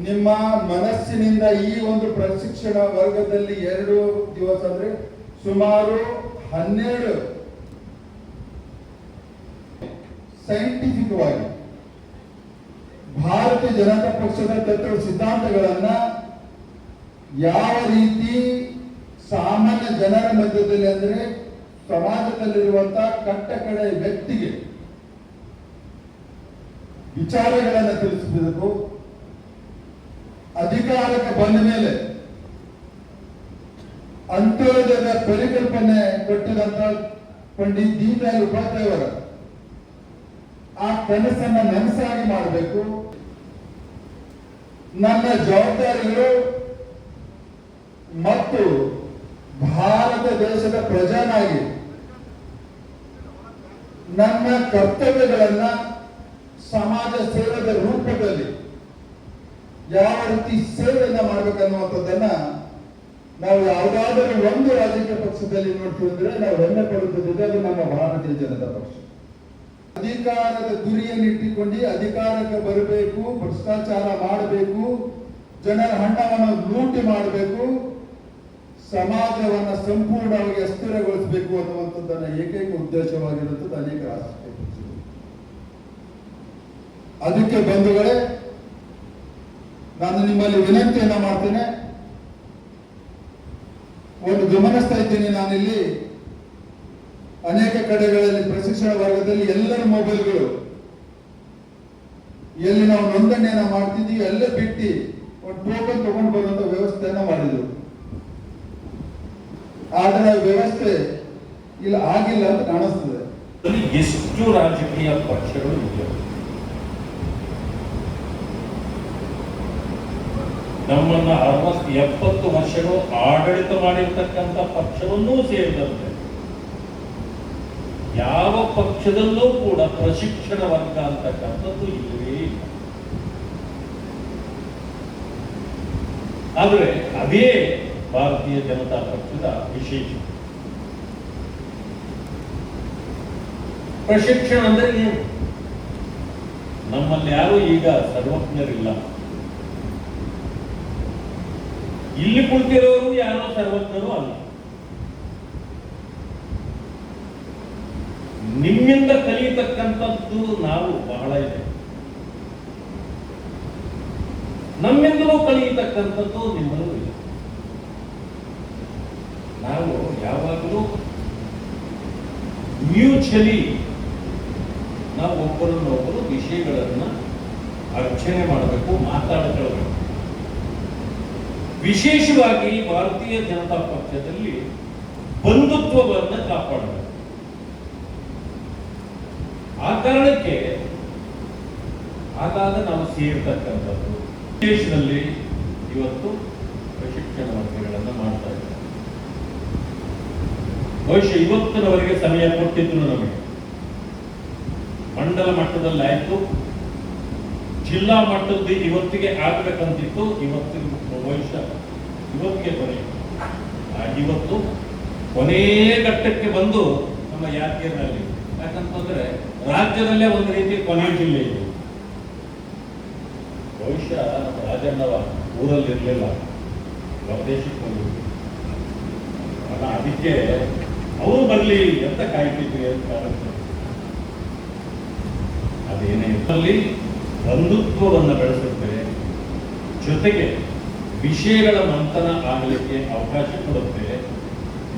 ನಿಮ್ಮ ಮನಸ್ಸಿನಿಂದ ಈ ಒಂದು ಪ್ರಶಿಕ್ಷಣ ವರ್ಗದಲ್ಲಿ 2 ದಿವಸ ಅಂದ್ರೆ ಸುಮಾರು 12 ಸೈಂಟಿಫಿಕವಾಗಿ ಭಾರತೀಯ ಜನತಾ ಪಕ್ಷದ ತತ್ವ ಸಿದ್ಧಾಂತಗಳನ್ನ ಯಾವ ರೀತಿ ಸಾಮಾನ್ಯ ಜನರ ಮಧ್ಯದಲ್ಲಿ ಅಂದ್ರೆ ಸಮಾಜದಲ್ಲಿರುವಂತಹ ಕಟ್ಟ ಕಡೆ ವ್ಯಕ್ತಿಗೆ ವಿಚಾರಗಳನ್ನು ತಿಳಿಸಬೇಕು. ಅಧಿಕಾರಕ್ಕೆ ಬಂದ ಮೇಲೆ ಅಂತ್ಯೋದಯದ ಪರಿಕಲ್ಪನೆ ಕೊಟ್ಟಿದಂತ ಪಂಡಿತ್ ದೀನ್ ದಯಾಳ್ ಉಪಾಧ್ಯಾಯ ಅವರ ಆ ಕನಸನ್ನ ನನಸಾಗಿ ಮಾಡಬೇಕು. ನನ್ನ ಜವಾಬ್ದಾರಿಗಳು ಮತ್ತು ಭಾರತ ದೇಶದ ಪ್ರಜೆನಾಗಿ ನನ್ನ ಕರ್ತವ್ಯಗಳನ್ನ ಸಮಾಜ ಸೇವೆಯ ರೂಪದಲ್ಲಿ ಯಾವ ರೀತಿ ಸೇವೆಯನ್ನ ಮಾಡಬೇಕನ್ನುವಂಥದ್ದನ್ನ ನಾವು ಯಾವುದಾದರೂ ಒಂದು ರಾಜಕೀಯ ಪಕ್ಷದಲ್ಲಿ ನೋಡ್ತೀವಿ ಅಂದ್ರೆ ನಾವು ಹೆಮ್ಮೆ ಪಡುತ್ತಿದ್ದೇವೆ. ಅದು ನಮ್ಮ ಭಾರತೀಯ ಜನತಾ ಪಕ್ಷ. ಅಧಿಕಾರದ ಗುರಿಯನ್ನು ಇಟ್ಟುಕೊಂಡು ಅಧಿಕಾರಕ್ಕೆ ಬರಬೇಕು, ಭ್ರಷ್ಟಾಚಾರ ಮಾಡಬೇಕು, ಜನರ ಹಣವನ್ನು ಲೂಟಿ ಮಾಡಬೇಕು, ಸಮಾಜವನ್ನ ಸಂಪೂರ್ಣವಾಗಿ ಅಸ್ಥಿರಗೊಳಿಸಬೇಕು ಅನ್ನುವಂಥದ್ದನ್ನ ಏಕೈಕ ಉದ್ದೇಶವಾಗಿರುತ್ತದೆ ಅನೇಕ ರಾಷ್ಟ್ರೀಯ ಪಕ್ಷಗಳು. ಅದಕ್ಕೆ ಬಂಧುಗಳೇ, ನಾನು ನಿಮ್ಮಲ್ಲಿ ವಿನಂತಿಯನ್ನ ಮಾಡ್ತೇನೆ. ಒಂದು ಗಮನಿಸ್ತಾ ಇದ್ದೀನಿ, ನಾನಿಲ್ಲಿ ಅನೇಕ ಕಡೆಗಳಲ್ಲಿ ಪ್ರಶಿಕ್ಷಣ ವರ್ಗದಲ್ಲಿ ಎಲ್ಲರ ಮೊಬೈಲ್ಗಳು ಎಲ್ಲಿ ನಾವು ನೋಂದಣಿಯನ್ನ ಮಾಡ್ತಿದ್ದೀವಿ ಅಲ್ಲೇ ಬಿಟ್ಟು ಒಂದು ಟೋಕನ್ ತಗೊಂಡು ಬರುವಂತ ವ್ಯವಸ್ಥೆಯನ್ನ ಮಾಡಿದ್ರು. ಆದ್ರೆ ಆ ವ್ಯವಸ್ಥೆ ಇಲ್ಲ ಆಗಿಲ್ಲ ಅಂತ ಕಾಣಿಸ್ತದೆ. ಎಷ್ಟು ರಾಜಕೀಯ ಪಕ್ಷಗಳು ಇದೆ? ನಮ್ಮನ್ನ 60-70 ವರ್ಷಗಳು ಆಡಳಿತ ಮಾಡಿರ್ತಕ್ಕಂಥ ಪಕ್ಷವನ್ನೂ ಸೇರಿದಂತೆ ಯಾವ ಪಕ್ಷದಲ್ಲೂ ಕೂಡ ಪ್ರಶಿಕ್ಷಣ ವರ್ಗ ಅಂತಕ್ಕಂಥದ್ದು ಇಲ್ಲವೇ ಇಲ್ಲ. ಆದರೆ ಅದೇ ಭಾರತೀಯ ಜನತಾ ಪಕ್ಷದ ವಿಶೇಷ. ಪ್ರಶಿಕ್ಷಣ ಅಂದ್ರೆ ಏನು? ನಮ್ಮಲ್ಲಿ ಯಾರು ಈಗ ಸರ್ವಜ್ಞರಿಲ್ಲ. ಇಲ್ಲಿ ಕುಳಿತಿರೋರು ಯಾರೋ ಸರ್ವಜ್ಞರು ಅಲ್ಲ. ನಿಮ್ಮಿಂದ ಕಲಿಯತಕ್ಕಂಥದ್ದು ನಾವು ಬಹಳ ಇದೆ, ನಮ್ಮಿಂದಲೂ ಕಲಿಯತಕ್ಕಂಥದ್ದು ನಿಮ್ಮಲ್ಲೂ ಇದೆ. ನಾವು ಯಾವಾಗಲೂ ಮ್ಯೂಚುವಲಿ ನಾವು ಒಬ್ಬರನ್ನೊಬ್ಬರು ವಿಷಯಗಳನ್ನ ಅರ್ಚನೆ ಮಾಡಬೇಕು, ಮಾತಾಡಿಕೊಳ್ಳಬೇಕು. ವಿಶೇಷವಾಗಿ ಭಾರತೀಯ ಜನತಾ ಪಕ್ಷದಲ್ಲಿ ಬಂಧುತ್ವವನ್ನು ಕಾಪಾಡಬೇಕು. ಆ ಕಾರಣಕ್ಕೆ ಆಗಾಗ ನಾವು ಸೇರ್ತಕ್ಕಂಥದ್ದು. ದೇಶದಲ್ಲಿ ಇವತ್ತು ಪ್ರಶಿಕ್ಷಣ ವರ್ಗಗಳನ್ನು ಮಾಡ್ತಾ ಇದ್ದಾರೆ. ಬಹುಶಃ ಇವತ್ತಿನವರೆಗೆ ಸಮಯ ಕೊಟ್ಟಿದ್ರು ನಮಗೆ. ಮಂಡಲ ಮಟ್ಟದಲ್ಲಿ ಆಯ್ತು, ಜಿಲ್ಲಾ ಮಟ್ಟದ್ದು ಇವತ್ತಿಗೆ ಆಗ್ಬೇಕಂತಿತ್ತು. ಇವತ್ತಿನ ಬಹುಶಃ ಇವತ್ತಿಗೆ ಕೊನೆ. ಇವತ್ತು ಕೊನೇ ಘಟ್ಟಕ್ಕೆ ಬಂದು ನಮ್ಮ ಯಾದಗಿರಿನಲ್ಲಿ, ಯಾಕಂತಂದ್ರೆ ರಾಜ್ಯದಲ್ಲೇ ಒಂದು ರೀತಿ ಕೊನೆಯ ಜಿಲ್ಲೆ ಇದೆ. ಬಹುಶಃ ನಮ್ಮ ರಾಜಣ್ಣವ ಊರಲ್ಲಿ ಇರಲಿಲ್ಲ, ಹೊರದೇಶಕ್ಕೆ ಬಂದಿದ್ರು. ಅದಕ್ಕೆ ಅವರು ಬರಲಿ ಅಂತ ಕಾಯ್ತಿದ್ವಿ ಅಂತ ಕಾಣುತ್ತೆ. ಅದೇನೇ ಇದರಲ್ಲಿ ಬಂಧುತ್ವವನ್ನು ಬೆಳೆಸುತ್ತೆ, ಜೊತೆಗೆ ವಿಷಯಗಳ ಮಂಥನ ಆಗಲಿಕ್ಕೆ ಅವಕಾಶ ಕೊಡುತ್ತೆ,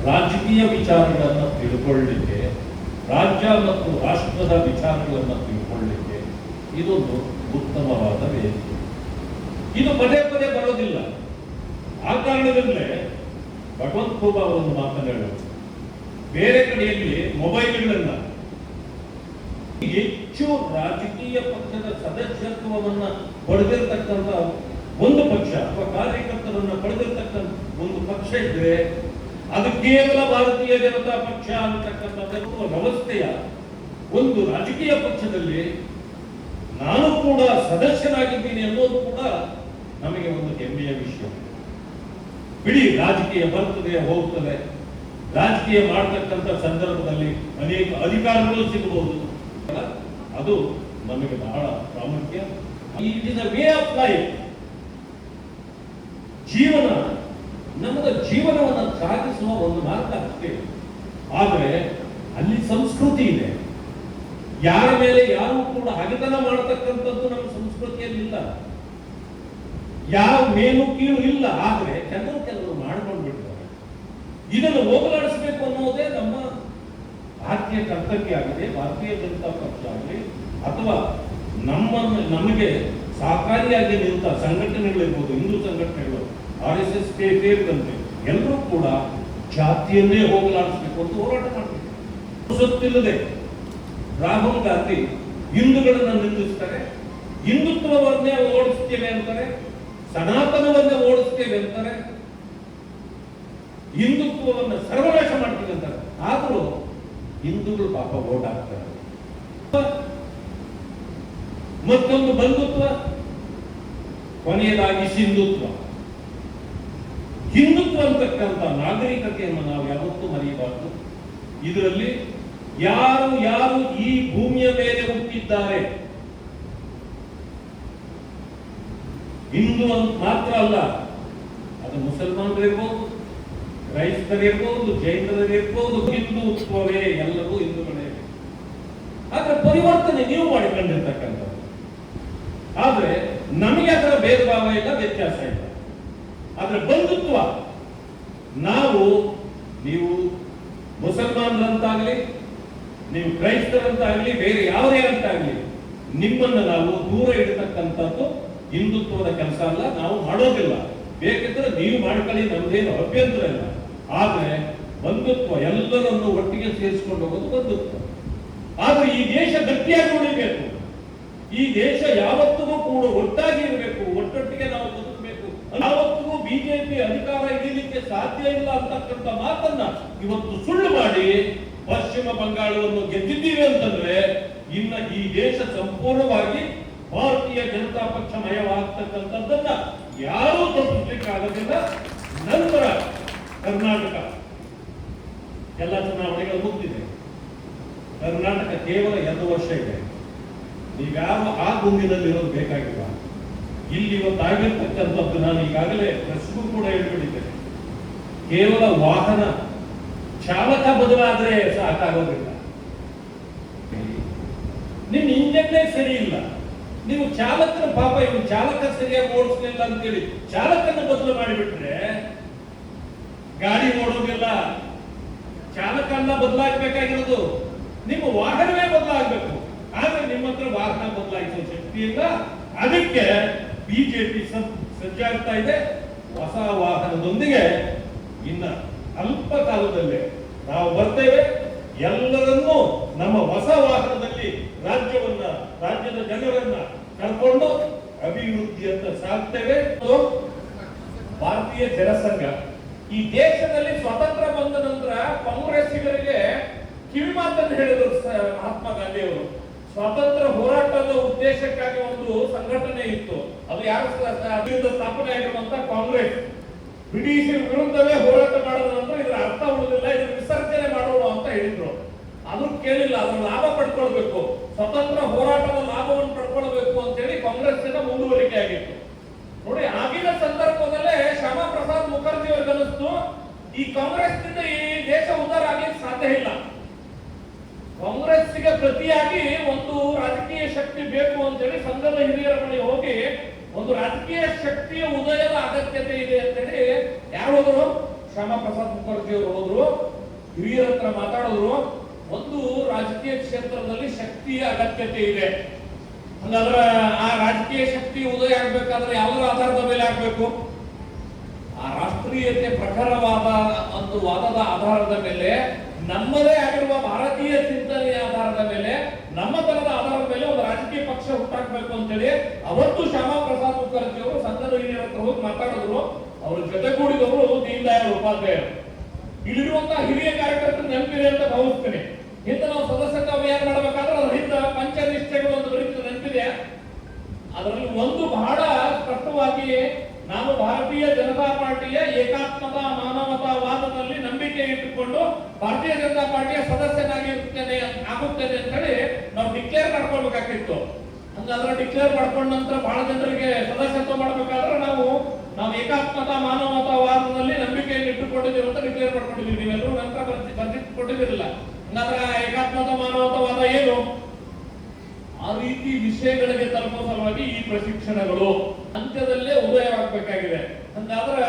ರಾಜಕೀಯ ವಿಚಾರಗಳನ್ನು ತಿಳ್ಕೊಳ್ಳಿಕ್ಕೆ, ರಾಜ್ಯ ಮತ್ತು ರಾಷ್ಟ್ರದ ವಿಚಾರಗಳನ್ನು ತಿಳ್ಕೊಳ್ಳಿಕ್ಕೆ ಇದೊಂದು ಉತ್ತಮವಾದ ವೇದಿಕೆ. ಇದು ಪದೇ ಪದೇ ಬರೋದಿಲ್ಲ. ಆ ಕಾರಣದಲ್ಲೇ ಭಗವಂತ ಖೂಬ ಅವರೊಂದು ಮಾತನಾಡೋದು, ಬೇರೆ ಕಡೆಯಲ್ಲಿ ಮೊಬೈಲ್ಗಳನ್ನ ಹೆಚ್ಚು ರಾಜಕೀಯ ಪಕ್ಷದ ಸದಸ್ಯತ್ವವನ್ನ ಪಡೆದಿರ್ತಕ್ಕಂಥ ಒಂದು ಪಕ್ಷ ಅಥವಾ ಕಾರ್ಯಕರ್ತರನ್ನ ಪಡೆದಿರ್ತಕ್ಕಂಥ ಒಂದು ಪಕ್ಷ ಇದ್ರೆ ಅದು ಕೇವಲ ಭಾರತೀಯ ಜನತಾ ಪಕ್ಷ ಅಂತಕ್ಕಂಥ ವ್ಯವಸ್ಥೆಯ ಒಂದು ರಾಜಕೀಯ ಪಕ್ಷದಲ್ಲಿ ನಾನು ಕೂಡ ಸದಸ್ಯನಾಗಿದ್ದೀನಿ ಅನ್ನೋದು ಕೂಡ ನಮಗೆ ಒಂದು ಹೆಮ್ಮೆಯ ವಿಷಯ. ಬಿಡಿ, ರಾಜಕೀಯ ಬರ್ತದೆ ಹೋಗ್ತದೆ, ರಾಜಕೀಯ ಮಾಡತಕ್ಕಂಥ ಸಂದರ್ಭದಲ್ಲಿ ಅನೇಕ ಅಧಿಕಾರಗಳು ಸಿಗಬಹುದು, ಅದು ನಮಗೆ ಬಹಳ ಪ್ರಾಮುಖ್ಯ. It is a way of life. ಜೀವನ ನಮ್ಮದ ಜೀವನವನ್ನು ಸಾಗಿಸುವ ಒಂದು ಮಾರ್ಗ ಅಷ್ಟೇ. ಆದರೆ ಅಲ್ಲಿ ಸಂಸ್ಕೃತಿ ಇದೆ. ಯಾರ ಮೇಲೆ ಯಾರು ಕೂಡ ಹಗೆತನ ಮಾಡತಕ್ಕಂಥದ್ದು ನಮ್ಮ ಸಂಸ್ಕೃತಿಯಲ್ಲಿ ಇಲ್ಲ. ಯಾವ ಮೇಲು ಕೀಳು ಇಲ್ಲ. ಆದರೆ ಕೆಲವರು ಮಾಡ್ಕೊಂಡು ಬಿಡ್ತಾರೆ. ಇದನ್ನು ಹೋಗಲಾಡಿಸಬೇಕು ಅನ್ನೋದೇ ನಮ್ಮ ಭಾರತೀಯ ಕರ್ತವ್ಯ ಆಗಿದೆ. ಭಾರತೀಯ ಜನತಾ ಪಕ್ಷ ಆಗಲಿ ಅಥವಾ ನಮಗೆ ಸಹಕಾರಿಯಾಗಿ ನಿಂತ ಸಂಘಟನೆಗಳಿರ್ಬೋದು, ಹಿಂದೂ ಸಂಘಟನೆಗಳು, RSS ಸೇರಿದಂತೆ ಎಲ್ಲರೂ ಕೂಡ ಜಾತಿಯನ್ನೇ ಹೋಗಲಾಡಿಸಬೇಕು ಅಂತ ಹೋರಾಟ ಮಾಡಬೇಕು. ಗೊತ್ತಿಲ್ಲದೆ ರಾಹುಲ್ ಗಾಂಧಿ ಹಿಂದೂಗಳನ್ನ ನಿಂದಿಸ್ತಾರೆ, ಹಿಂದುತ್ವವನ್ನೇ ಓಡಿಸ್ತೇವೆ ಅಂತಾರೆ, ಸನಾತನವನ್ನೇ ಓಡಿಸ್ತೇವೆ ಅಂತಾರೆ, ಹಿಂದುತ್ವವನ್ನು ಸರ್ವನಾಶ ಮಾಡ್ತೀವಿ ಅಂತಾರೆ. ಆದರೂ ಹಿಂದೂಗಳು ಪಾಪ ಓಟ್ ಹಾಕ್ತಾರೆ. ಮತ್ತೊಂದು ಬಂಧುತ್ವ, ಕೊನೆಯದಾಗಿ ಸಿಂಧುತ್ವ. ಹಿಂದುತ್ವ ಅಂತಕ್ಕಂಥ ನಾಗರಿಕತೆಯನ್ನು ನಾವು ಯಾವತ್ತೂ ಮರೆಯಬಾರದು. ಇದರಲ್ಲಿ ಯಾರು ಯಾರು ಈ ಭೂಮಿಯ ಮೇಲೆ ಹುಟ್ಟಿದ್ದಾರೆ, ಹಿಂದೂ ಅಂತ ಮಾತ್ರ ಅಲ್ಲ, ಅದು ಮುಸಲ್ಮಾನರಿರ್ಬೋದು, ಕ್ರೈಸ್ತರಿರ್ಬೋದು, ಜೈನರಿರ್ಬೋದು, ಹಿಂದುತ್ವವೇ, ಎಲ್ಲವೂ ಹಿಂದೂಗಳೇ. ಆದ್ರೆ ಪರಿವರ್ತನೆ ನೀವು ಮಾಡಿಕೊಂಡಿರ್ತಕ್ಕಂಥದ್ದು. ಆದ್ರೆ ನಮಗೆ ಅದರ ಭೇದ ಭಾವ ಇಲ್ಲ, ವ್ಯತ್ಯಾಸ ಇಲ್ಲ. ಆದ್ರೆ ಬಂಧುತ್ವ, ನೀವು ಮುಸಲ್ಮಾನರಂತಾಗ್ಲಿ, ನೀವು ಕ್ರೈಸ್ತರಂತಾಗ್ಲಿ, ಬೇರೆ ಯಾವುದೇ ಅಂತಾಗ್ಲಿ, ನಿಮ್ಮನ್ನ ನಾವು ದೂರ ಇಡತಕ್ಕಂಥದ್ದು ಹಿಂದುತ್ವದ ಕೆಲಸ ಅಲ್ಲ, ನಾವು ಮಾಡೋದಿಲ್ಲ. ಬೇಕಿದ್ರೆ ನೀವು ಮಾಡ್ಕೊಳ್ಳಿ, ನಮ್ದೇನು ಅಭ್ಯಂತರ ಇಲ್ಲ. ಆದ್ರೆ ಬಂಧುತ್ವ, ಎಲ್ಲರನ್ನು ಒಟ್ಟಿಗೆ ಸೇರಿಸಿಕೊಂಡು ಹೋಗೋದು ಬಂಧುತ್ವ. ಆದ್ರೆ ಈ ದೇಶ ಗಟ್ಟಿಯಾಗಿ ಉಳಿಬೇಕು. ಈ ದೇಶ ಯಾವತ್ತಿಗೂ ಕೂಡ ಒಟ್ಟಾಗಿ ಇರಬೇಕು, ಒಟ್ಟೊಟ್ಟಿಗೆ ನಾವು ಬದುಕಬೇಕು. ಯಾವತ್ತಿಗೂ ಬಿಜೆಪಿ ಅಧಿಕಾರ ಹಿಡಿಯಲಿಕ್ಕೆ ಸಾಧ್ಯ ಇಲ್ಲ ಅಂತಕ್ಕಂಥ ಮಾತನ್ನ ಇವತ್ತು ಸುಳ್ಳು ಮಾಡಿ ಪಶ್ಚಿಮ ಬಂಗಾಳವನ್ನು ಗೆದ್ದಿದ್ದೀವಿ ಅಂತಂದ್ರೆ ಇನ್ನ ಈ ದೇಶ ಸಂಪೂರ್ಣವಾಗಿ ಭಾರತೀಯ ಜನತಾ ಪಕ್ಷ ಮಯವಾಗ್ತಕ್ಕಂಥದ್ದನ್ನ ಯಾರೂ ತಪ್ಪಿಸ್ಲಿಕ್ಕೆ ಆಗೋದಿಲ್ಲ. ನಂತರ ಕರ್ನಾಟಕ ಎಲ್ಲ ಚುನಾವಣೆಗಳು ಮುಗಿದಿದೆ. ಕರ್ನಾಟಕ ಕೇವಲ 2 ವರ್ಷ ಇದೆ. ನೀವ್ಯಾರು ಆ ಗುಂಪಿನಲ್ಲಿರೋದು ಬೇಕಾಗಿಲ್ಲ. ಇಲ್ಲಿ ಇವತ್ತು ಆಗಿರ್ತಕ್ಕಂಥದ್ದು ನಾನು ಈಗಾಗಲೇ ಪ್ರೆಸ್ಗೂ ಕೂಡ ಹೇಳ್ಬಿಟ್ಟಿದ್ದೇನೆ. ಕೇವಲ ವಾಹನ ಚಾಲಕ ಬದಲಾದ್ರೆ ಸಾಕಾಗೋದಿಲ್ಲ. ನಿಮ್ಮ ಇಂಜನ್ನೇ ಸರಿ ಇಲ್ಲ, ನೀವು ಚಾಲಕನ ಪಾಪ ಇವ್ರು ಚಾಲಕ ಸರಿಯಾಗಿ ಓಡಿಸ್ಲಿಲ್ಲ ಅಂತೇಳಿ ಚಾಲಕನ ಬದಲು ಮಾಡಿಬಿಟ್ರೆ ಗಾಡಿ ಓಡೋದಿಲ್ಲ. ಚಾಲಕನ್ನ ಬದಲಾಗಬೇಕಾಗಿರೋದು, ನಿಮ್ಮ ವಾಹನವೇ ಬದಲಾಗಬೇಕು. ಆದ್ರೆ ನಿಮ್ಮ ಹತ್ರ ವಾಹನ ಬದಲಾಯಿಸುವ ಶಕ್ತಿ ಇಲ್ಲ. ಅದಕ್ಕೆ ಬಿಜೆಪಿ ಸಜ್ಜಾಗ್ತಾ ಇದೆ. ಹೊಸ ವಾಹನದೊಂದಿಗೆ ಇನ್ನ ಅಲ್ಪ ಕಾಲದಲ್ಲೇ ನಾವು ಬರ್ತೇವೆ. ಎಲ್ಲರನ್ನೂ ನಮ್ಮ ಹೊಸ ವಾಹನದಲ್ಲಿ ರಾಜ್ಯದ ಜನರನ್ನ ಕರ್ಕೊಂಡು ಅಭಿವೃದ್ಧಿಯತ್ತ ಸಾಗ್ತೇವೆ. ಭಾರತೀಯ ಜನಸಂಘ ಈ ದೇಶದಲ್ಲಿ ಸ್ವಾತಂತ್ರ್ಯ ಬಂದ ನಂತರ ಕಾಂಗ್ರೆಸ್ಸಿಗರಿಗೆ ಕಿವಿ ಮಾತನ್ನು ಹೇಳಿದರು ಮಹಾತ್ಮ ಗಾಂಧಿ ಅವರು. ಸ್ವಾತಂತ್ರ್ಯ ಹೋರಾಟದ ಉದ್ದೇಶಕ್ಕಾಗಿ ಒಂದು ಸಂಘಟನೆ ಇತ್ತು. ಅದು ಯಾರು ಸ್ಥಾಪನೆ ಆಗಿರುವಂತ ಕಾಂಗ್ರೆಸ್. ಬ್ರಿಟಿಷರ ವಿರುದ್ಧವೇ ಹೋರಾಟ ಮಾಡಿದ ನಂತರ ಇದರ ಅರ್ಥ ಉಳಿದಿಲ್ಲ, ಇದರ ವಿಸರ್ಜನೆ ಮಾಡೋಣ ಅಂತ ಹೇಳಿದ್ರು. ಅದು ಕೇಳಿಲ್ಲ, ಅದರ ಲಾಭ ಪಡ್ಕೊಳ್ಬೇಕು, ಸ್ವತಂತ್ರ ಹೋರಾಟದ ಲಾಭವನ್ನು ಪಡ್ಕೊಳ್ಬೇಕು ಅಂತ ಹೇಳಿ ಕಾಂಗ್ರೆಸ್ಸಿನ ಮುಂದುವರಿಕೆ ಆಗಿತ್ತು. ನೋಡಿ, ಆಗಿನ ಸಂದರ್ಭದಲ್ಲೇ ಶ್ಯಾಮಾ ಪ್ರಸಾದ್ ಮುಖರ್ಜಿ ಅವರಿಗೆ ಅನಿಸ್ತು ಈ ಕಾಂಗ್ರೆಸ್ನಿಂದ ಈ ದೇಶ ಉದ್ಧಾರ ಆಗ್ಲಿಕ್ಕೆ ಸಾಧ್ಯ ಇಲ್ಲ. ಕಾಂಗ್ರೆಸ್ಸಿಗೆ ಪ್ರತಿಯಾಗಿ ಒಂದು ರಾಜಕೀಯ ಶಕ್ತಿ ಬೇಕು ಅಂತ ಹೇಳಿ ಸಂಘದ ಹಿರಿಯರ ಬಳಿ ಹೋಗಿ ಒಂದು ರಾಜಕೀಯ ಶಕ್ತಿಯ ಉದಯದ ಅಗತ್ಯತೆ ಇದೆ ಅಂತ ಹೇಳಿ ಯಾರು ಹೋದ್ರು? ಶ್ಯಾಮಾ ಪ್ರಸಾದ್ ಮುಖರ್ಜಿ ಅವರು ಹೋದ್ರು, ಹಿರಿಯರ ಹತ್ರ ಮಾತಾಡಿದ್ರು. ಒಂದು ರಾಜಕೀಯ ಕ್ಷೇತ್ರದಲ್ಲಿ ಶಕ್ತಿಯ ಅಗತ್ಯತೆ ಇದೆ. ಹಂಗಾದ್ರೆ ಆ ರಾಜಕೀಯ ಶಕ್ತಿ ಉದಯ ಆಗ್ಬೇಕಾದ್ರೆ ಯಾವುದರ ಆಧಾರದ ಮೇಲೆ ಆಗ್ಬೇಕು? ಆ ರಾಷ್ಟ್ರೀಯತೆ ಪ್ರಖರವಾದ ಒಂದು ವಾದದ ಆಧಾರದ ಮೇಲೆ, ನಮ್ಮದೇ ಆಗಿರುವ ಭಾರತೀಯ ಚಿಂತನೆಯ ಆಧಾರದ ಮೇಲೆ, ನಮ್ಮತನದ ಆಧಾರದ ಮೇಲೆ ಒಂದು ರಾಜಕೀಯ ಪಕ್ಷ ಹುಟ್ಟಾಕ್ಬೇಕು ಅಂತೇಳಿ ಅವತ್ತು ಶ್ಯಾಮಾ ಪ್ರಸಾದ್ ಮುಖರ್ಜಿ ಅವರು ಸಂಘದ ಹಿರಿಯರ ಹತ್ರ ಹೋಗಿ ಮಾತಾಡಿದ್ರು. ಅವ್ರ ಜೊತೆಗೂಡಿದವರು ದೀನ್ ದಯಾಳ್ ಉಪಾಧ್ಯಾಯರು. ಇಲ್ಲಿರುವಂತಹ ಹಿರಿಯ ಕಾರ್ಯಕರ್ತರು ನೆನಪಿದೆ ಅಂತ ಭಾವಿಸ್ತೇನೆ. ಹಿಂದೆ ನಾವು ಸದಸ್ಯತ್ವ ಅಭಿಯಾನ ಮಾಡಬೇಕಾದ್ರೆ ಅದ್ರ ಹಿಂದೆ ಪಂಚನಿಷ್ಠೆಗಳು ಒಂದು ಬರೀತು, ನೆನಪಿದೆ. ಅದರಲ್ಲಿ ಒಂದು ಬಹಳ ಸ್ಪಷ್ಟವಾಗಿ, ನಾನು ಭಾರತೀಯ ಜನತಾ ಪಾರ್ಟಿಯ ಏಕಾತ್ಮತಾ ಮಾನವತಾವಾದದಲ್ಲಿ ನಂಬಿಕೆ ಇಟ್ಟುಕೊಂಡು ಭಾರತೀಯ ಜನತಾ ಪಾರ್ಟಿಯ ಸದಸ್ಯನಾಗಿ ಆಗುತ್ತೇನೆ ಅಂತ ಹೇಳಿ ನಾವು ಡಿಕ್ಲೇರ್ ಮಾಡ್ಕೊಳ್ಬೇಕಾಗಿತ್ತು. ಹಂಗಾದ್ರೆ ಡಿಕ್ಲೇರ್ ಮಾಡ್ಕೊಂಡ ನಂತರ ಬಹಳ ಜನರಿಗೆ ಸದಸ್ಯತ್ವ ಮಾಡ್ಬೇಕಾದ್ರೆ ನಾವು ಏಕಾತ್ಮತಾ ಮಾನವತಾವಾದದಲ್ಲಿ ನಂಬಿಕೆಯನ್ನು ಇಟ್ಟುಕೊಂಡಿದ್ದೀವಿ ಅಂತ ಡಿಕ್ಲೇರ್ ಮಾಡ್ಕೊಂಡಿದ್ದೀವಿ. ನೀವೆಲ್ಲರೂ ನಂತರ ಬರ್ದಿಟ್ಕೊಂಡಿದ್ದೀರಲ್ಲ. ಹಂಗಾದ್ರೆ ಏಕಾತ್ಮತಾ ಮಾನವತಾವಾದ ಏನು? ಆ ರೀತಿ ವಿಷಯಗಳಿಗೆ ತಲುಪುವ ಸಲುವಾಗಿ ಈ ಪ್ರಶಿಕ್ಷಣಗಳು ಅಂತ್ಯದಲ್ಲೇ ಉದಯವಾಗಬೇಕಾಗಿದೆ. ಹಂಗಾದ್ರೆ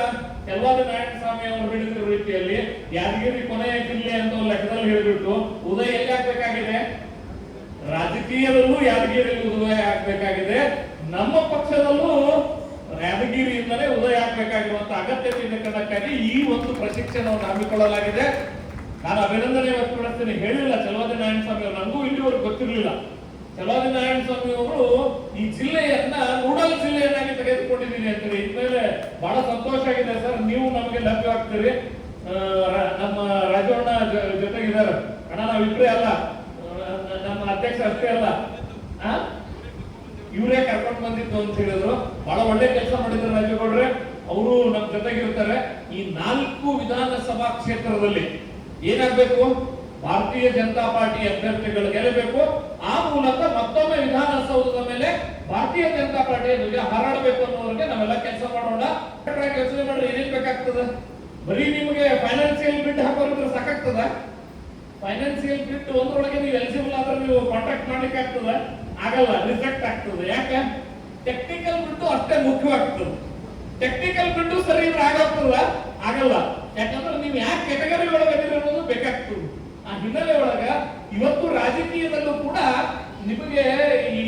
ಕೆಲವಾದ ನಾರಾಯಣಸ್ವಾಮಿ ಅವರು ಹೇಳಿದ ರೀತಿಯಲ್ಲಿ ಯಾದಗಿರಿ ಕೊನೆಯ ಜಿಲ್ಲೆ ಅಂತ ಲೆಕ್ಕದಲ್ಲಿ ಹೇಳಿಬಿಟ್ಟು ಉದಯ ಎಲ್ಲಿ ಆಗ್ಬೇಕಾಗಿದೆ? ರಾಜಕೀಯದಲ್ಲೂ ಯಾದಗಿರಿಯಲ್ಲಿ ಉದಯ ಆಗ್ಬೇಕಾಗಿದೆ. ನಮ್ಮ ಪಕ್ಷದಲ್ಲೂ ಯಾದಗಿರಿಯಿಂದಲೇ ಉದಯ ಆಗ್ಬೇಕಾಗಿರುವಂತ ಅಗತ್ಯತೆ ಇದೆ ಕಾರಣಕ್ಕಾಗಿ ಈ ಒಂದು ಪ್ರಶಿಕ್ಷಣವನ್ನು ಹಮ್ಮಿಕೊಳ್ಳಲಾಗಿದೆ. ನಾನು ಅಭಿನಂದನೆ ವ್ಯಕ್ತಪಡಿಸ್ತೇನೆ. ಹೇಳಿಲ್ಲ ಚಲವಾದಿ ನಾರಾಯಣಸ್ವಾಮಿ ಅವರು, ನನಗೂ ಇಲ್ಲಿವರೆಗೂ ಗೊತ್ತಿರಲಿಲ್ಲ. ಚಲವಾದಿ ನಾರಾಯಣಸ್ವಾಮಿ ಅವರು ಈ ಜಿಲ್ಲೆಯನ್ನ ರೂರಲ್ ಜಿಲ್ಲೆಯನ್ನಾಗಿ ತೆಗೆದುಕೊಂಡಿದ್ದೀನಿ ಅಂತೇಳಿ ಇದ್ಮೇಲೆ ಬಹಳ ಸಂತೋಷ ಆಗಿದೆ ಸರ್. ನೀವು ನಮಗೆ ಲಭ್ಯವಾಗ್ತೀರಿ. ನಮ್ಮ ರಾಜವಣ್ಣ ಜೊತೆಗಿದ್ದಾರೆ ಅಣ್ಣ. ನಾವಿಬ್ರೇ ಅಲ್ಲ, ನಮ್ಮ ಅಧ್ಯಕ್ಷ ಅಷ್ಟೇ ಅಲ್ಲ, ಇವರೇ ಕರ್ಕೊಂಡು ಬಂದಿದ್ದು ಅಂತ ಹೇಳಿದ್ರು. ಬಹಳ ಒಳ್ಳೆ ಕೆಲಸ ಮಾಡಿದ್ದಾರೆ ರಾಜಗೌಡ್ರೆ. ಅವರು ನಮ್ಮ ಜೊತೆಗಿರ್ತಾರೆ. ಈ 4 ವಿಧಾನಸಭಾ ಕ್ಷೇತ್ರದಲ್ಲಿ ಏನಾಗಬೇಕು? ಭಾರತೀಯ ಜನತಾ ಪಾರ್ಟಿ ಅಭ್ಯರ್ಥಿಗಳು ಗೆಲ್ಲಬೇಕು. ಆ ಮೂಲಕ ಮತ್ತೊಮ್ಮೆ ವಿಧಾನಸೌಧದ ಮೇಲೆ ಭಾರತೀಯ ಜನತಾ ಪಾರ್ಟಿಯ ಧ್ವಜ ಹಾರಾಡಬೇಕು ಅನ್ನೋದಕ್ಕೆ ನಾವೆಲ್ಲ ಕೆಲಸ ಮಾಡೋಣ. ಕೆಲಸ ಮಾಡ್ರೆ ಏನೇನ್ ಬೇಕಾಗ್ತದೆ? ಬರೀ ನಿಮಗೆ ಫೈನಾನ್ಸಿಯಲ್ ಬಿಡ್ ಹಾಕೋರಿದ್ರೆ ಸಾಕಾಗ್ತದ? ಫೈನಾನ್ಸಿಯಲ್ ಬಿಡ್ ಒಂದ್ರೊಳಗೆ ನೀವು ಎಲಿಜಿಬಲ್ ಆದ್ರೆ ನೀವು ಕಾಂಟ್ರಾಕ್ಟ್ ಮಾಡ್ಲಿಕ್ಕೆ ಆಗ್ತದ? ಆಗಲ್ಲ, ರಿಜೆಕ್ಟ್ ಆಗ್ತದೆ. ಯಾಕೆ? ಟೆಕ್ನಿಕಲ್ ಬಿಟ್ಟು ಅಷ್ಟೇ ಮುಖ್ಯವಾಗ್ತದೆ. ಟೆಕ್ನಿಕಲ್ ಬಿಟ್ಟು ಸರಿ ಇದ್ರೆ ಆಗಾಗ್ತದ? ಆಗಲ್ಲ. ಯಾಕಂದ್ರೆ ನೀವು ಯಾಕೆ ಕೆಟಗರಿ ಒಳಗೆ ಅನ್ನೋದು ಬೇಕಾಗ್ತದೆ. ಆ ಹಿನ್ನೆಲೆ ಒಳಗ ಇವತ್ತು ರಾಜಕೀಯದಲ್ಲೂ ಕೂಡ ನಿಮಗೆ ಈ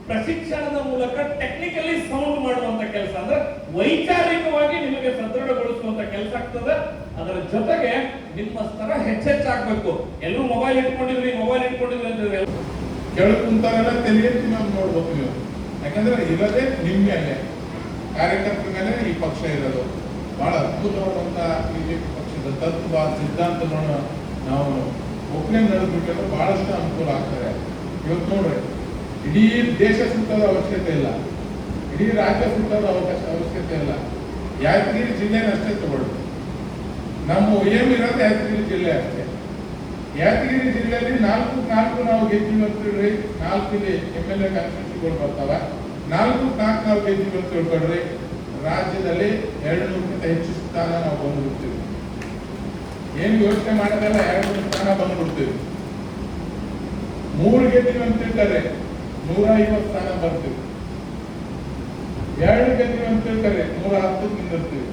ಪ್ರಶಿಕ್ಷಣದ ಮೂಲಕ ಟೆಕ್ನಿಕಲಿ ಸೌಂಡ್ ಮಾಡುವಂತ ಕೆಲಸ, ಅಂದ್ರೆ ವೈಚಾರಿಕವಾಗಿ ನಿಮಗೆ ಸದೃಢಗೊಳಿಸುವಂತ ಕೆಲಸ ಆಗ್ತದೆ. ಅದರ ಜೊತೆಗೆ ನಿಮ್ಮ ಸ್ತರ ಹೆಚ್ಚೆಚ್ಚಾಗಬೇಕು. ಎಲ್ಲರೂ ಮೊಬೈಲ್ ಇಟ್ಕೊಂಡಿದ್ರಿ ಅಂತ ಕೆಳಗೆ ಕುಂತಾರೆಲ್ಲ ತೆಲಿಗೆತ್ತಿ ನಾವು ನೋಡ್ಬೇಕು ನೀವು. ಯಾಕಂದ್ರೆ ಇರೋದೇ ನಿಮ್ಗೆ ಅಲ್ಲೇ ಕಾರ್ಯಕರ್ತರ ಮೇಲೆ ಈ ಪಕ್ಷ ಇರೋದು. ಬಹಳ ಅದ್ಭುತವಾದಂತ ಬಿಜೆಪಿ ಪಕ್ಷದ ತತ್ವ ಸಿದ್ಧಾಂತಗಳನ್ನು ನಾವು ಒಪ್ಪನೆ ನಡೆದ್ಬಿಟ್ರೆ ಬಹಳಷ್ಟು ಅನುಕೂಲ ಆಗ್ತಾರೆ. ಇವತ್ತು ನೋಡ್ರಿ, ಇಡೀ ದೇಶ ಸುತ್ತದ ಅವಶ್ಯಕತೆ ಇಲ್ಲ, ಇಡೀ ರಾಜ್ಯ ಸುತ್ತದ ಅವಶ್ಯಕತೆ ಇಲ್ಲ. ಯಾದಗಿರಿ ಜಿಲ್ಲೆನ ಅಷ್ಟೇ ತಗೊಳ್ಳಿ. ನಮ್ಮ ಏನಿರೋದು ಯಾದಗಿರಿ ಜಿಲ್ಲೆ ಅಷ್ಟೇ. ಯಾದಗಿರಿ ಜಿಲ್ಲೆಯಲ್ಲಿ 4 ನಾವು ಗೆದ್ದೀವಿ ಅಂತ ಹೇಳ್ರಿ. 4 MLA ಕಾನ್ಸ್ಟಿಟ್ಯೂನ್ಸಿಗಳು ಬರ್ತಾವ. 4 ನಾವು ಗೆದ್ದೀವಿ ಅಂತ ತಿಳ್ಕೊಳ್ರಿ. ರಾಜ್ಯದಲ್ಲಿ 200ಕ್ಕಿಂತ ಹೆಚ್ಚು ಸ್ಥಾನ ನಾವು ಬಂದ್ಬಿಡ್ತೀವಿ. ಏನು ಯೋಚನೆ ಮಾಡೋದಲ್ಲ, 200 ಸ್ಥಾನ ಬಂದ್ಬಿಡ್ತೀವಿ. 3 ಗೆದ್ದೀವಿ ಅಂತ ಹೇಳ್ತಾರೆ, 150 ಸ್ಥಾನ ಬರ್ತೀವಿ. 2 ಗೆದ್ದೀವಿ ಅಂತ ಹೇಳ್ತಾರೆ, 110 ನಿಂದಿರ್ತೀವಿ.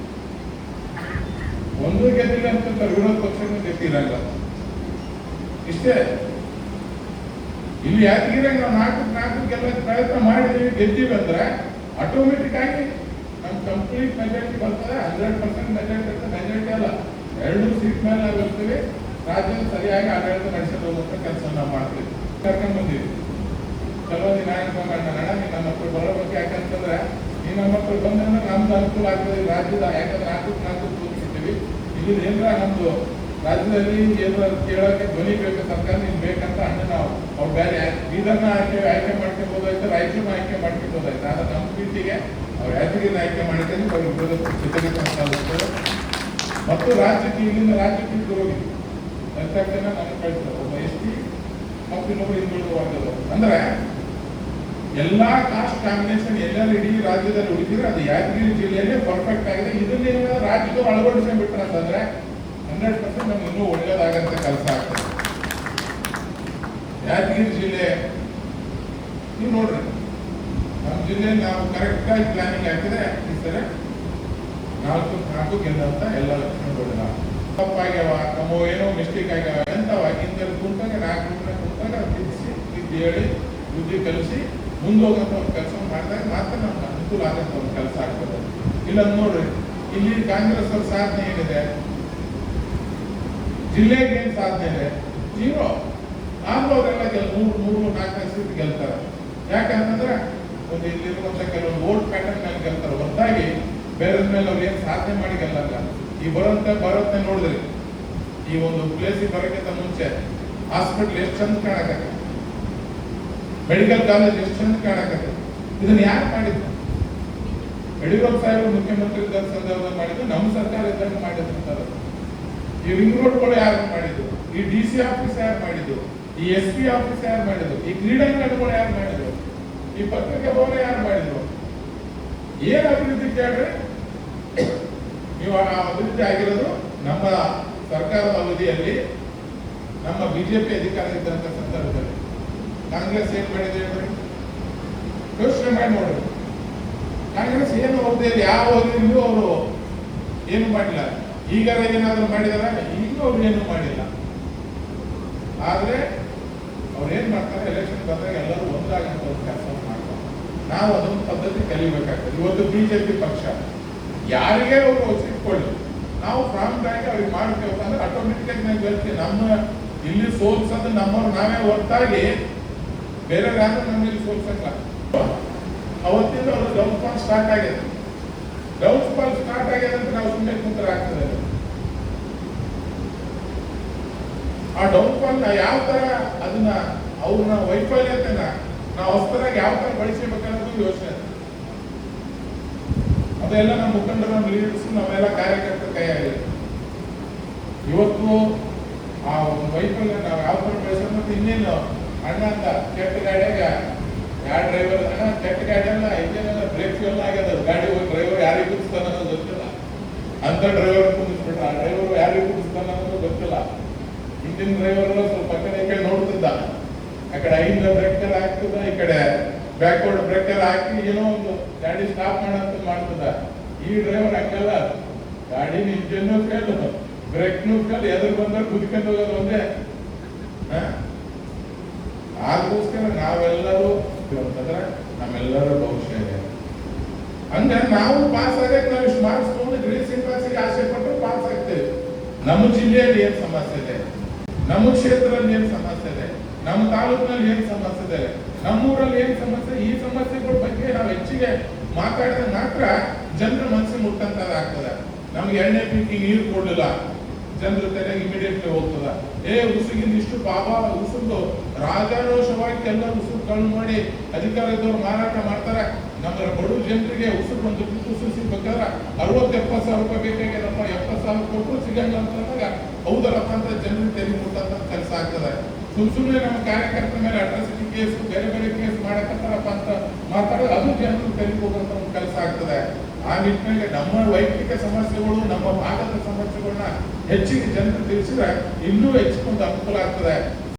1 ಗೆದ್ದಿಲ್ಲ ಅಂತ ವಿರೋಧ ಪಕ್ಷನೂ ಗೆದ್ದಿರಲ್ಲ. ಇಷ್ಟೇ. ಇಲ್ಲಿ ಯಾದಗಿರಿ ನಾವು 4 ಗೆಲ್ಲಕ್ಕೆ ಪ್ರಯತ್ನ ಮಾಡಿದೀವಿ, ಗೆದ್ದೀವಿ ಅಂದ್ರೆ ಆಟೋಮೆಟಿಕ್ ಆಗಿ ನಮ್ ಕಂಪ್ಲೀಟ್ ಮೆಜಾರಿಟಿ ಬರ್ತದೆ. 100% ಮೆಜಾರಿಟಿ ಅಲ್ಲ, 2 ಸೀಟ್ ಮೇಲೆ ನಾವು ಇರ್ತೀವಿ. ರಾಜ್ಯದ ಸರಿಯಾಗಿ ಆಡಳಿತ ನಡೆಸೋದಂತ ಕೆಲಸ ನಾವು ಮಾಡ್ತೀವಿ. ಕರ್ಕೊಂಡು ಬಂದೀವಿ ಚಲವಾದಿ ನಾರಾಯಣಸ್ವಾಮಿ ಅಣ್ಣ, ನೀನು ನಮ್ಮ ಮಕ್ಕಳು ಬರೋಬೇಕು. ಯಾಕಂತಂದ್ರೆ ಈ ನಮ್ಮ ಮಕ್ಕಳು ಬಂದ್ರೆ ನಮ್ದು ಅನುಕೂಲ ಆಗ್ತದೆ ರಾಜ್ಯದ. ಯಾಕಂದ್ರೆ 4 ಕೂತ್ಬಿಡ್ತೀವಿ. ಇಲ್ಲಿ ಏನ್ರ ನಮ್ದು ರಾಜ್ಯದಲ್ಲಿ ಏನಾರ ಕೇಳೋಕೆ ಧ್ವನಿ ಬೇಕು, ಸರ್ಕಾರ ನೀನ್ ಬೇಕಂತ ಅಣ್ಣ ನಾವು ಅವ್ರು ಬೇರೆ ಇದನ್ನ ಆಯ್ಕೆ ಮಾಡ್ಕೊಬೋದಾಯ್ತು, ರಾಯಚೂರನ್ನ ಆಯ್ಕೆ ಮಾಡ್ಕೊಬೋದಾಯ್ತು. ಆದ್ರೆ ನಮ್ಮ ಪ್ರೀತಿಗೆ ಅವ್ರು ಯಾದಗಿರಿನ ಆಯ್ಕೆ ಮಾಡಿದ್ದೇನೆ. ಅವ್ರ ಜೊತೆಗೆ ಮತ್ತು ರಾಜ್ಯಕ್ಕೆ ಇಲ್ಲಿಂದ ರಾಜ್ಯಕ್ಕೆ ಹೋಗಿ ತಕ್ಷಣ ನಮ್ಗೆ ಕಳಿಸ್ತಾರೆ. ಒಬ್ಬ ST ಮತ್ತು ಇನ್ನೊಬ್ಬರು ಹಿಂದುಳಿದ ವರ್ಗದವರು. ಅಂದ್ರೆ ಎಲ್ಲಾ ಕಾಸ್ಟ್ ಕಾಂಬಿನೇಷನ್ ಎಲ್ಲರೂ ಇಡೀ ರಾಜ್ಯದಲ್ಲಿ ಉಳಿದಿದ್ರೆ ಅದು ಯಾದಗಿರಿ ಜಿಲ್ಲೆಯಲ್ಲೇ ಪರ್ಫೆಕ್ಟ್ ಆಗಿದೆ. ಇದನ್ನೇನ ರಾಜ್ಯದವ್ರು ಅಳವಡಿಸ್ಕೊಂಡು ಬಿಟ್ರಂತಂದ್ರೆ 100% ನಮ್ಗೆ ಇನ್ನೂ ಒಳ್ಳೇದಾಗಂತ ಕೆಲಸ ಆಗ್ತದೆ. ಯಾದಗಿರಿ ಜಿಲ್ಲೆ ನೀವು ನೋಡ್ರಿ, ನಮ್ಮ ಜಿಲ್ಲೆಯಲ್ಲಿ ನಾವು ಕರೆಕ್ಟ್ ಆಗಿ ಪ್ಲಾನಿಂಗ್ ಹಾಕಿದ್ರೆ ಈ ಸರಿ 4 ಗೆಲ್ಲಂತ ಎಲ್ಲ ಲಕ್ಷಣಗಳು ನಾವು ತಪ್ಪಾಗ್ಯಾವ, ನಮ್ಮ ಏನೋ ಮಿಸ್ಟೇಕ್ ಆಗ್ಯಾವ ಎಂತವ ಹಿಂದಲ್ಲಿ ಕುಂತಾಗ 4 ಕುಂತಾಗ ತಿದ್ದಿ ಹೇಳಿ ಬುದ್ಧಿ ಕಲಿಸಿ ಮುಂದೋಗಂತ ಒಂದು ಕೆಲಸ ಮಾಡಿದಾಗ ಮಾತ್ರ ನಮ್ಗೆ ಅನುಕೂಲ ಆಗಂತ ಒಂದು ಕೆಲಸ ಆಗ್ತದೆ. ಇಲ್ಲ ನೋಡ್ರಿ, ಇಲ್ಲಿ ಕಾಂಗ್ರೆಸ್ ಅವ್ರ ಸಾಧನೆ ಏನಿದೆ, ಜಿಲ್ಲೆಗೆ ಏನ್ ಸಾಧನೆ ಇದೆ? 0. ಆದ್ರೂ ಅವರೆಲ್ಲ 3-4 ಸೀಟ್ ಗೆಲ್ತಾರೆ. ಯಾಕಂತಂದ್ರೆ ಒಂದು ಇಲ್ಲಿರುವಂತ ಕೆಲವೊಂದು ವೋಟ್ ಪ್ಯಾಟರ್ನ್ ಮೇಲೆ ಗೆಲ್ತಾರೆ. ಹೊರತಾಗಿ ಬೇರೆ ಮೇಲೆ ಅವ್ರು ಏನ್ ಸಾಧನೆ ಮಾಡಿ ಗೆಲ್ಲಲ್ಲ. ಈ ಬರೋತ್ತೆ ನೋಡಿದ್ರಿ, ಈ ಒಂದು ಪ್ಲೇಸಿಗೆ ಬರೋಕ್ಕಿಂತ ಮುಂಚೆ ಹಾಸ್ಪಿಟಲ್ ಎಷ್ಟು ಚಂದ ಕಾಣಕತ್ತೆ, ಮೆಡಿಕಲ್ ಕಾಲೇಜ್ ಎಷ್ಟು ಚಂದ ಕಾಣಕತ್ತೆ. ಇದನ್ನ ಯಾರು ಮಾಡಿದ್ರು? ಯಡಿಯೂರಪ್ಪ ಸಾಹೇಬರು ಮುಖ್ಯಮಂತ್ರಿ ಇದ್ದ ಸಂದರ್ಭದಲ್ಲಿ ಮಾಡಿದ್ರು, ನಮ್ಮ ಸರ್ಕಾರ ಇದ್ದಂಗೆ ಮಾಡಿದ್ರು. ಈ ರಿಂಗ್ ರೋಡ್ಗಳು ಯಾರು ಮಾಡಿದ್ರು? ಈ DC ಆಫೀಸ್ ಯಾರು ಮಾಡಿದ್ರು? ಈ SP ಆಫೀಸ್ ಯಾರು ಮಾಡಿದ್ರು? ಈ ಕ್ರೀಡಾಂಗಣಗಳು ಯಾರು ಮಾಡಿದ್ರು? ಈ ಪತ್ರಿಕೆ ಭವನ ಯಾರು ಮಾಡಿದ್ರು? ಏನ್ ಅಭಿವೃದ್ಧಿ ಕೇಳ್ರಿ? ನೀವು ಆ ಅಭಿವೃದ್ಧಿ ಆಗಿರೋದು ನಮ್ಮ ಸರ್ಕಾರದ ಅವಧಿಯಲ್ಲಿ ನಮ್ಮ ಬಿಜೆಪಿ ಅಧಿಕಾರ ಇದ್ದಂತ ಸಂದರ್ಭದಲ್ಲಿ. ಕಾಂಗ್ರೆಸ್ ಏನ್ ಮಾಡಿದೆ ಹೇಳ್ರಿ, ಯೋಚನೆ ಮಾಡಿ ನೋಡ್ರಿ. ಕಾಂಗ್ರೆಸ್ ಏನು ಅವಧಿಯಲ್ಲಿ ಯಾವ ಅವಧಿಯಲ್ಲೂ ಅವರು ಏನು ಮಾಡಿಲ್ಲ. ಈಗ ಏನಾದ್ರು ಮಾಡಿದಾರ? ಈಗ ಅವ್ರು ಏನು ಮಾಡಿಲ್ಲ. ಆದ್ರೆ ಅವ್ರು ಏನ್ ಮಾಡ್ತಾರೆ, ಎಲೆಕ್ಷನ್ ಬಂದಾಗ ಎಲ್ಲರೂ ಒಂದಾಗಂತ ಒಂದು ಕೆಲಸ ಮಾಡ್ತಾರೆ. ನಾವು ಅದೊಂದು ಪದ್ಧತಿ ಕಲಿಬೇಕಾಗ್ತದೆ. ಇವತ್ತು ಬಿಜೆಪಿ ಪಕ್ಷ ಯಾರಿಗೆ ಅವರು ಸಿಕ್ಕೊಳ್ಳಿ, ನಾವು ಪ್ರಾಂಪ್ಟ್ ಆಗಿ ಅವ್ರಿಗೆ ಮಾಡ್ತೇವೆ ಅಂದ್ರೆ ಆಟೋಮೆಟಿಕ್ ಆಗಿ ನಾವು ಗೆಲ್ತೀವಿ. ನಮ್ಮ ಇಲ್ಲಿ ಸೋಲ್ಸೋದು ನಮ್ಮವ್ರು ನಾವೇ ಹೊರತಾಗಿ ಬೇರೆ ಯಾರು ನಮ್ಗೆ ಇಲ್ಲಿ ಸೋಲ್ಸಲ್ಲ. ಅವತ್ತಿಂದ ಅವರು ಡೌನ್ ಫಾಲ್ ಸ್ಟಾರ್ಟ್ ಆಗಿದೆ. ಡೌನ್ ಫಾಲ್ ಸ್ಟಾರ್ಟ್ ಆಗಿದೆ ಅಂತ ನಾವು ಸುಮ್ಮನೆ ಕುಂತರ ಆಗ್ತದೆ. ಆ ಡೌನ್ ಫಾಲ್ ಯಾವ ತರ ಅದನ್ನ ಅವ್ರನ್ನ ವೈಫಲ್ಯತೆನ ನಾವು ಹೊಸದಾಗಿ ಯಾವ ತರ ಬಳಸಬೇಕನ್ನೋದು ಯೋಚನೆ. ಅದೆಲ್ಲ ನಮ್ಮ ಮುಖಂಡರು, ನಮ್ಮ ಲೀಡರ್ಸ್, ನಾವೆಲ್ಲ ಕಾರ್ಯಕರ್ತರ ಕೈಯಾಗಿದೆ. ಇವತ್ತು ಆ ಒಂದು ವೈಫಲ್ಯ ನಾವು ಯಾವ ತರ ಬಳಸೋದು. ಮತ್ತೆ ಇನ್ನೇನು ಅಣ್ಣ ಅಂತ ಕೆಟ್ಟ ಗಾಡಿಯಾಗ ಯಾವ ಡ್ರೈವರ್ ಅಣ್ಣ ಕೆಟ್ಟ ಗಾಡಿ ಅಲ್ಲ, ಇನ್ನೇನೆಲ್ಲ ಬ್ರೇಕ್ ಫೇಲ್ ಆಗ್ಯದ, ಗಾಡಿ ಡ್ರೈವರ್ ಯಾರಿಗೆ ಕುದಿಸ್ತಾನ ಅನ್ನೋದು ಗೊತ್ತಿಲ್ಲ. ಅಂತ ಡ್ರೈವರ್ ಕುದಿಸ್ಬಿಟ್ಟ, ಆ ಡ್ರೈವರ್ ಯಾರಿಗೆ ಕುದಿಸ್ತಾನ ಅನ್ನೋದು ಗೊತ್ತಿಲ್ಲ. ಇಂಜಿನ್ ಡ್ರೈವರ್ ಸ್ವಲ್ಪ ಆ ಕಡೆ ಈ ಕಡೆ ನೋಡ್ತಿದ್ದ, ಆ ಕಡೆ ಐದು ಬ್ರೇಕರ್ ಹಾಕ್ತಿದ್ದ, ಈ ಕಡೆ ಬ್ಯಾಕ್ವರ್ಡ್ ಬ್ರೇಕರ್ ಹಾಕಿ ಏನೋ ಒಂದು ಗಾಡಿ ಸ್ಟಾಪ್ ಮಾಡಂತ ಮಾಡ್ತದ. ಈ ಡ್ರೈವರ್ ಹಂಗಲ್ಲ, ಗಾಡಿ ಇಂಜಿನ್ನು ಫೇಲ್, ಬ್ರೇಕ್ನು ಫೇಲ್, ಎದುರು ಬಂದ್ರೆ ಕುದ್ಕೊಂಡು ಹೋಗೋದು ಒಂದೇ. ಅದಕ್ಕೋಸ್ಕರ ನಾವೆಲ್ಲರೂ ಅಂತಂದ್ರೆ ನಮ್ಮೆಲ್ಲರ ಭವಿಷ್ಯ ಇದೆ. ಹಂಗ ನಾವು ಪಾಸ್ ಆಗಕ್ಕೆ ನಾವು ಇಷ್ಟು ಮಾರ್ಕ್ಸ್ ತಗೊಂಡು ಗ್ರೇಸಿಂಗ್ ಪಾಸಿಗೆ ಆಸೆ ಪಟ್ಟರು ಪಾಸ್ ಆಗ್ತೇವೆ. ನಮ್ಮ ಜಿಲ್ಲೆಯಲ್ಲಿ ಏನ್ ಸಮಸ್ಯೆ ಇದೆ, ನಮ್ಮ ಕ್ಷೇತ್ರದಲ್ಲಿ ಏನ್ ಸಮಸ್ಯೆ ಇದೆ, ನಮ್ಮ ತಾಲೂಕಿನಲ್ಲಿ ಏನ್ ಸಮಸ್ಯೆ ಇದೆ, ನಮ್ಮೂರಲ್ಲಿ ಏನ್ ಸಮಸ್ಯೆ, ಈ ಸಮಸ್ಯೆಗಳ ಬಗ್ಗೆ ನಾವು ಹೆಚ್ಚಿಗೆ ಮಾತಾಡಿದ್ರೆ ಮಾತ್ರ ಜನರ ಮನಸ್ಸಿಗೆ ಮುಟ್ಟಂತದಾಗ್ತದೆ. ನಮ್ಗೆ ಎಣ್ಣೆ ಪೀಕಿ ನೀರು ಕೊಡಲಿಲ್ಲ, ಜನರ ತಲೆಗೆ ಇಮಿಡಿಯೇಟ್ಲಿ ಹೋಗ್ತದ. ಉಸುಗಿಂದ ಇಷ್ಟು ಬಾಬಾ ಉಸುರು ರಾಜಾರೋಷವಾಗಿ ಎಲ್ಲ ಉಸುರು ಕಳು ಮಾಡಿ ಅಧಿಕಾರ ಇದ್ದವ್ರು ಮಾರಾಟ ಮಾಡ್ತಾರೆ. ನಮ್ಮ ಬಡವ ಜನರಿಗೆ ಉಸುರು ಒಂದು ಉಸುರು ಸಿಗ್ಬೇಕಾದ್ರೆ 60-70 ಸಾವಿರ ರೂಪಾಯಿ ಬೇಕಾಗ್ಯದಪ್ಪ, 70 ಸಾವಿರ ಕೊಟ್ಟರು ಸಿಗಲ್ಲ ಅಂತಂದಾಗ ಹೌದಲ್ಲಪ್ಪ ಅಂತ ಜನರಿಗೆ ತೆರಿಗೆ ಮುಟ್ಟಂತ ಕೆಲಸ ಆಗ್ತದೆ. ಸುಮ್ಮನೆ ನಮ್ಮ ಕಾರ್ಯಕರ್ತರ ಮೇಲೆ ಅಟ್ರಾಸಿಟಿ ಕೇಸ್, ಬೇರೆ ಬೇರೆ ಕೇಸ್ ಮಾಡಕತ್ತಾರಪ್ಪ ಅಂತ ಮಾತಾಡೋದು ಅದು ಜನರು ತೆರಿಗೆ ಹೋಗುವಂತ ಒಂದು ಕೆಲಸ ಆಗ್ತದೆ. ಆ ನಿಟ್ಟಿನಲ್ಲಿ ನಮ್ಮ ವೈಯಕ್ತಿಕ ಸಮಸ್ಯೆಗಳು, ನಮ್ಮ ಭಾಗದ ಸಮಸ್ಯೆಗಳನ್ನ ಹೆಚ್ಚಿಗೆ ಜನರು ತಿಳಿಸಿದ್ರೆ ಇನ್ನೂ ಹೆಚ್ಚಿಕೊಂಡು ಅನುಕೂಲ ಆಗ್ತದೆ.